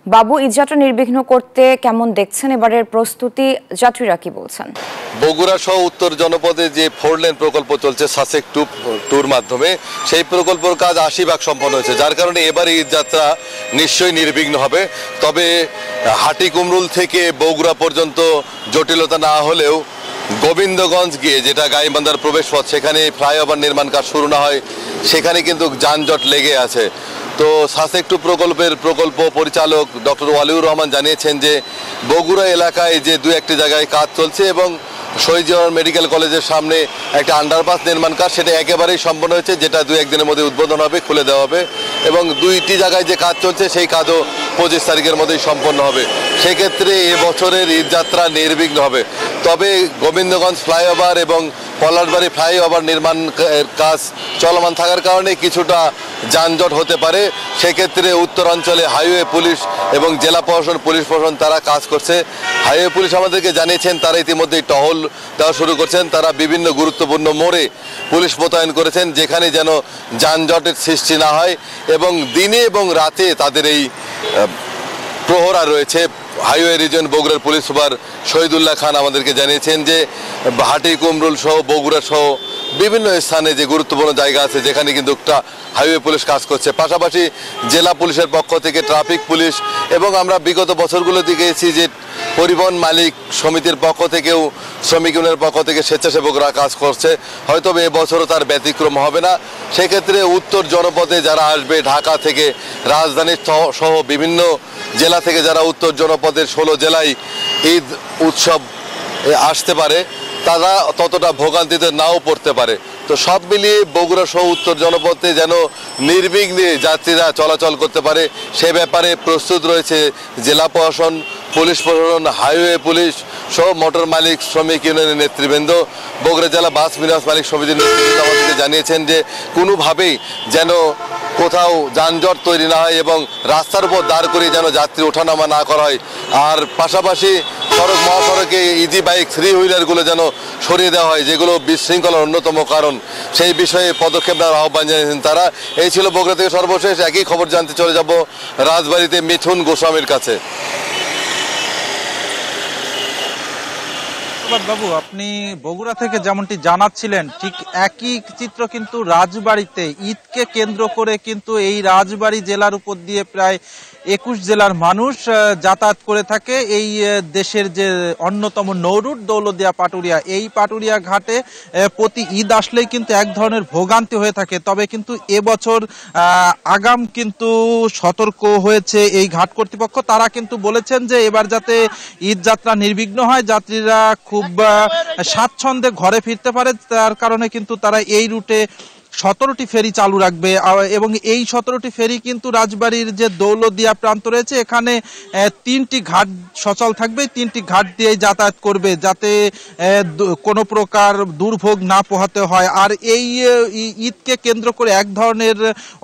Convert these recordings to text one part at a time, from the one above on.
বাবু, ঈদযাত্রা নির্বিঘ্ন করতে কেমন দেখছেন এবারের প্রস্তুতি, যাত্রীরা কি বলছেন? বগুড়া সহ উত্তর জনপদে যে 4 লেন প্রকল্প চলছে সাসেক টুর মাধ্যমে, সেই প্রকল্পের কাজ 80% সম্পন্ন হয়েছে, যার কারণে এবারে ঈদযাত্রা নিশ্চয়ই নির্বিঘ্ন হবে। তবে হাটিকুমরুল থেকে বগুড়া পর্যন্ত জটিলতা না হলেও গোবিন্দগঞ্জ গিয়ে, যেটা গাইবান্ধার প্রবেশ পথ, সেখানে ফ্লাইওভার নির্মাণ কাজ শুরু না হয়, সেখানে কিন্তু যানজট লেগে আছে। তো সাসেক টু প্রকল্পের প্রকল্প পরিচালক ডক্টর ওয়ালিউর রহমান জানিয়েছেন যে বগুড়া এলাকায় যে 2-1টি জায়গায় কাজ চলছে এবং শহীদ জালাল মেডিকেল কলেজের সামনে একটা আন্ডারপাস নির্মাণ কাজ, সেটা একেবারেই সম্পন্ন হয়েছে, যেটা 2-1 দিনের মধ্যে উদ্বোধন হবে, খুলে দেওয়া হবে। এবং 2টি জায়গায় যে কাজ চলছে সেই কাজও 25 তারিখের মধ্যেই সম্পন্ন হবে। সেক্ষেত্রে এবছরের ঈদযাত্রা নির্বিঘ্ন হবে। তবে গোবিন্দগঞ্জ ফ্লাইওভার এবং পলাশবাড়ি ফ্লাইওভার নির্মাণ কাজ চলমান থাকার কারণে কিছুটা যানজট হতে পারে। সেক্ষেত্রে উত্তরাঞ্চলে হাইওয়ে পুলিশ এবং জেলা প্রশাসন, পুলিশ প্রশাসন তারা কাজ করছে। হাইওয়ে পুলিশ আমাদেরকে জানিয়েছেন তারা ইতিমধ্যেই টহল দেওয়া শুরু করছেন। তারা বিভিন্ন গুরুত্বপূর্ণ মোড়ে পুলিশ মোতায়েন করেছেন, যেখানে যেন যানজটের সৃষ্টি না হয়, এবং দিনে এবং রাতে তাদের এই প্রহরা রয়েছে। হাইওয়ে রিজন বগুড়ার পুলিশ সুপার শহীদুল্লাহ খান আমাদেরকে জানিয়েছেন যে হাটিকুমরুল সহ বগুড়া সহ বিভিন্ন স্থানে যে গুরুত্বপূর্ণ জায়গা আছে যেখানে কিন্তু একটা হাইওয়ে পুলিশ কাজ করছে। পাশাপাশি জেলা পুলিশের পক্ষ থেকে ট্রাফিক পুলিশ, এবং আমরা বিগত বছরগুলোতে গিয়েছি যে পরিবহন মালিক সমিতির পক্ষ থেকেও, শ্রমিক ইউনিয়নের পক্ষ থেকে স্বেচ্ছাসেবকরা কাজ করছে। হয়তো এবছরও তার ব্যতিক্রম হবে না। সেক্ষেত্রে উত্তর জনপদে যারা আসবে, ঢাকা থেকে, রাজধানী সহ বিভিন্ন জেলা থেকে যারা উত্তর জনপদের 16 জেলায় ঈদ উৎসব আসতে পারে, তারা ততটা ভোগান্তিতে নাও পড়তে পারে। তো সব মিলিয়ে বগুড়া সহ উত্তর জনপদে যেন নির্বিঘ্নে যাত্রীরা চলাচল করতে পারে, সে ব্যাপারে প্রস্তুত রয়েছে জেলা প্রশাসন, পুলিশ প্রশাসন, হাইওয়ে পুলিশ সহ মোটর মালিক শ্রমিক ইউনিয়নের নেতৃবৃন্দ। বগুড়া জেলা বাস মিনাস মালিক সমিতির নেতৃবৃন্দ আমাদেরকে জানিয়েছেন যে কোনোভাবেই যেন কোথাও যানজট তৈরি না হয় এবং রাস্তার উপর দাঁড় করিয়ে যেন যাত্রী ওঠানামা না করা হয়। আর পাশাপাশি সড়ক মহাসড়কে ইজি বাইক, 3 হুইলারগুলো যেন সরিয়ে দেওয়া হয়, যেগুলো বিশৃঙ্খলার অন্যতম কারণ। সেই বিষয়ে পদক্ষেপ নেওয়ার আহ্বান জানিয়েছেন তারা। এই ছিল বগুড়া থেকে সর্বশেষ। একই খবর জানতে চলে যাব রাজবাড়ীতে মিঠুন গোস্বামীর কাছে। বাবু, আপনি বগুড়া থেকে যেমনটি জানাচ্ছিলেন, ঠিক একই চিত্র কিন্তু রাজবাড়ীতে। ঈদকে কেন্দ্র করে কিন্তু এই রাজবাড়ী জেলার উপর দিয়ে প্রায় 21 জেলার মানুষ যাতায়াত করে থাকে। এই দেশের যে অন্যতম নৌরুট দৌলতদিয়া পাটুরিয়া, এই পাটুরিয়া ঘাটে প্রতি ঈদ আসলেই কিন্তু এক ধরনের ভোগান্তি হয়ে থাকে। তবে কিন্তু এবছর আগাম কিন্তু সতর্ক হয়েছে এই ঘাট কর্তৃপক্ষ। তারা কিন্তু বলেছেন যে এবার যাতে ঈদ যাত্রা নির্বিঘ্ন হয়, যাত্রীরা খুব স্বাচ্ছন্দ্যে ঘরে ফিরতে পারে, তার কারণে কিন্তু তারা এই রুটে 17টি ফেরি চালু রাখবে। এবং এই 17টি ফেরি কিন্তু রাজবাড়ির যে দৌলতদিয়া প্রান্ত রয়েছে, এখানে 3টি ঘাট সচল থাকবে। 3টি ঘাট দিয়ে যাতায়াত করবে, যাতে কোনো প্রকার দুর্ভোগ না পোহাতে হয়। আর এই ঈদকে কেন্দ্র করে এক ধরনের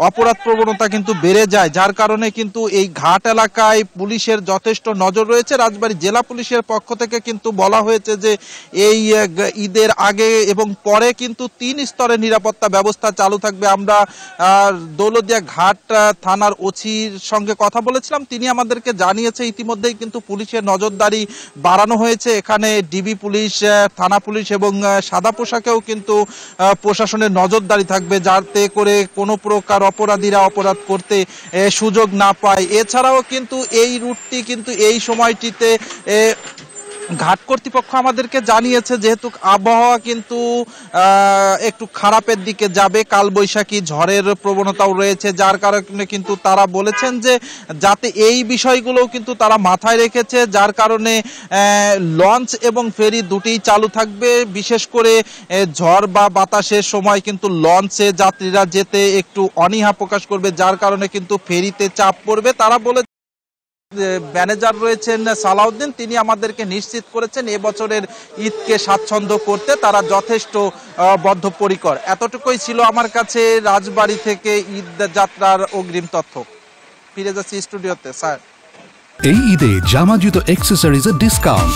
অপরাধ প্রবণতা কিন্তু বেড়ে যায়, যার কারণে কিন্তু এই ঘাট এলাকায় পুলিশের যথেষ্ট নজর রয়েছে। রাজবাড়ী জেলা পুলিশের পক্ষ থেকে কিন্তু বলা হয়েছে যে এই ঈদের আগে এবং পরে কিন্তু 3 স্তরের নিরাপত্তা ব্যবস্থা চালু থাকবে। আমরা দৌলতদিয়া ঘাট থানার ওসির সঙ্গে কথা বলেছিলাম, তিনি আমাদেরকে জানিয়েছে ইতিমধ্যেই কিন্তু পুলিশের নজরদারি বাড়ানো হয়েছে। এখানে ডিবি পুলিশ, থানা পুলিশ এবং সাদা পোশাকেও কিন্তু প্রশাসনের নজরদারি থাকবে, যাতে করে কোনো প্রকার অপরাধীরা অপরাধ করতে সুযোগ না পায়। এছাড়াও কিন্তু এই রুটটি কিন্তু এই সময়টিতে ঘাট কর্তৃপক্ষ আমাদেরকে জানিয়েছে যেহেতু আবহাওয়া কিন্তু একটু খারাপের দিকে যাবে, কালবৈশাখী ঝড়ের প্রবণতাও রয়েছে, যার কারণে কিন্তু তারা বলেছেন যে যাতে এই বিষয়গুলোও কিন্তু তারা মাথায় রেখেছে, যার কারণে লঞ্চ এবং ফেরি দুটিই চালু থাকবে। বিশেষ করে ঝড় বা বাতাসের সময় কিন্তু লঞ্চে যাত্রীরা যেতে একটু অনীহা প্রকাশ করবে, যার কারণে কিন্তু ফেরিতে চাপ পড়বে। তারা বলে ম্যানেজার রয়েছেন সালাউদ্দিন, তিনি আমাদেরকে নিশ্চিত করেছেন এবছরের ঈদকে স্বাচ্ছন্দ্য করতে তারা যথেষ্ট বদ্ধপরিকর। এতটুকুই ছিল আমার কাছে রাজবাড়ী থেকে ঈদ যাত্রার অগ্রিম তথ্য। ফিরে যাচ্ছি স্টুডিওতে। স্যার, এই ঈদে জামা জুতো অ্যাক্সেসরিজের ডিসকাউন্ট